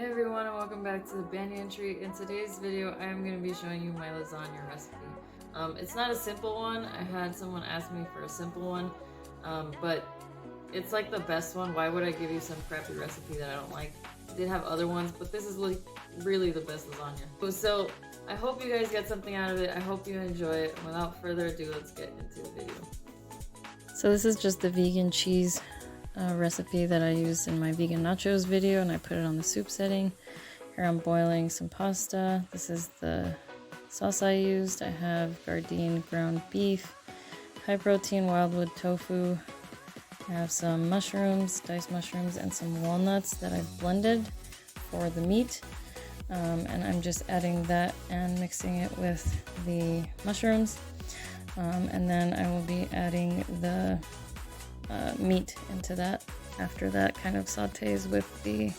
Hey everyone, and welcome back to the Banyan Tree. In today's video, I am going to be showing you my lasagna recipe. It's not a simple one. I had someone ask me for a simple one, but it's like the best one. Why would I give you some crappy recipe that I don't like? I did have other ones, but this is like really the best lasagna. So I hope you guys get something out of it. I hope you enjoy it. And without further ado, let's get into the video. So this is just the vegan cheese recipe that I used in my vegan nachos video, and I put it on the soup setting. Here I'm boiling some pasta. This is the sauce I used. I have Gardein ground beef, high protein wildwood tofu. I have some mushrooms, diced mushrooms, and some walnuts that I've blended for the meat. And I'm just adding that and mixing it with the mushrooms. And then I will be adding the meat into that after that kind of sautés with the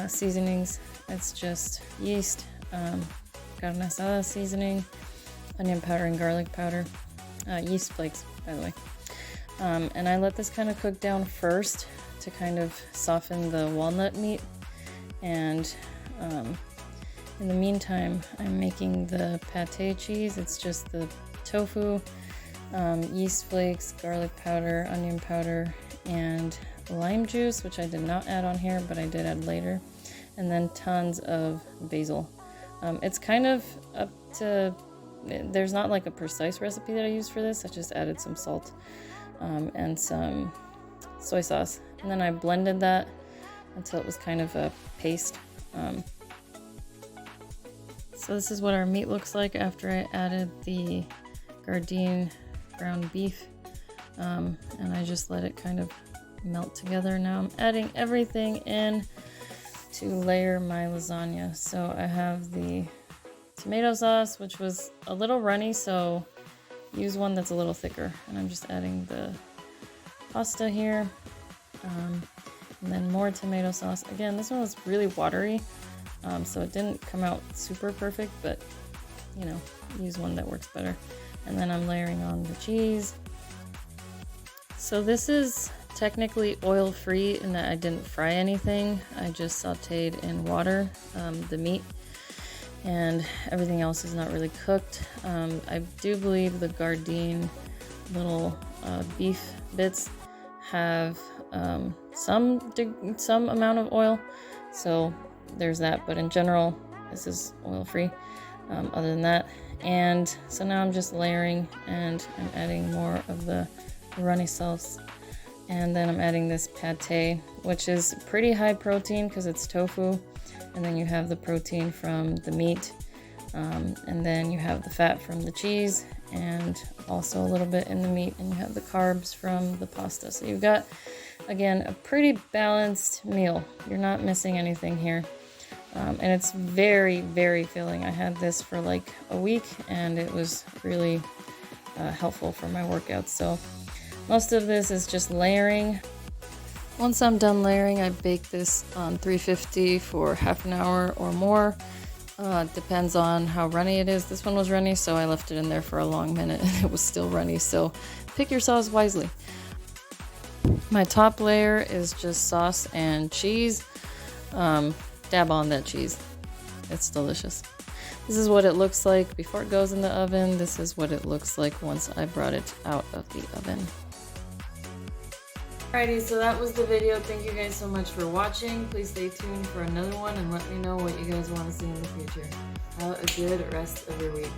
seasonings. It's just yeast, carne asada seasoning, onion powder and garlic powder, yeast flakes by the way. And I let this kind of cook down first to kind of soften the walnut meat, and in the meantime I'm making the pate cheese. It's just the tofu, yeast flakes, garlic powder, onion powder, and lime juice, which I did not add on here, but I did add later, and then tons of basil. It's kind of up to, there's not like a precise recipe that I used for this. I just added some salt and some soy sauce, and then I blended that until it was kind of a paste. So this is what our meat looks like after I added the Gardein ground beef, and I just let it kind of melt together. Now I'm adding everything in to layer my lasagna. So I have the tomato sauce, which was a little runny, so use one that's a little thicker. And I'm just adding the pasta here, and then more tomato sauce. Again, this one was really watery, so it didn't come out super perfect, but you know, use one that works better. And then I'm layering on the cheese. So this is technically oil-free in that I didn't fry anything. I just sauteed in water the meat, and everything else is not really cooked. I do believe the Gardein little beef bits have some amount of oil, so there's that, but in general this is oil-free. Other than that, and so now I'm just layering, and I'm adding more of the runny sauce, and then I'm adding this pate, which is pretty high protein because it's tofu, and then you have the protein from the meat, and then you have the fat from the cheese, and also a little bit in the meat, and you have the carbs from the pasta. So you've got, again, a pretty balanced meal. You're not missing anything here. And it's very, very filling. I had this for like a week, and it was really helpful for my workouts. So most of this is just layering. Once I'm done layering, I bake this on 350 for half an hour or more. Depends on how runny it is. This one was runny, so I left it in there for a long minute, and it was still runny. So pick your sauce wisely. My top layer is just sauce and cheese. Dab on that cheese. It's delicious. This is what it looks like before it goes in the oven. This is what it looks like once I brought it out of the oven. Alrighty, so that was the video. Thank you guys so much for watching. Please stay tuned for another one, and let me know what you guys want to see in the future. Have a good rest of your week.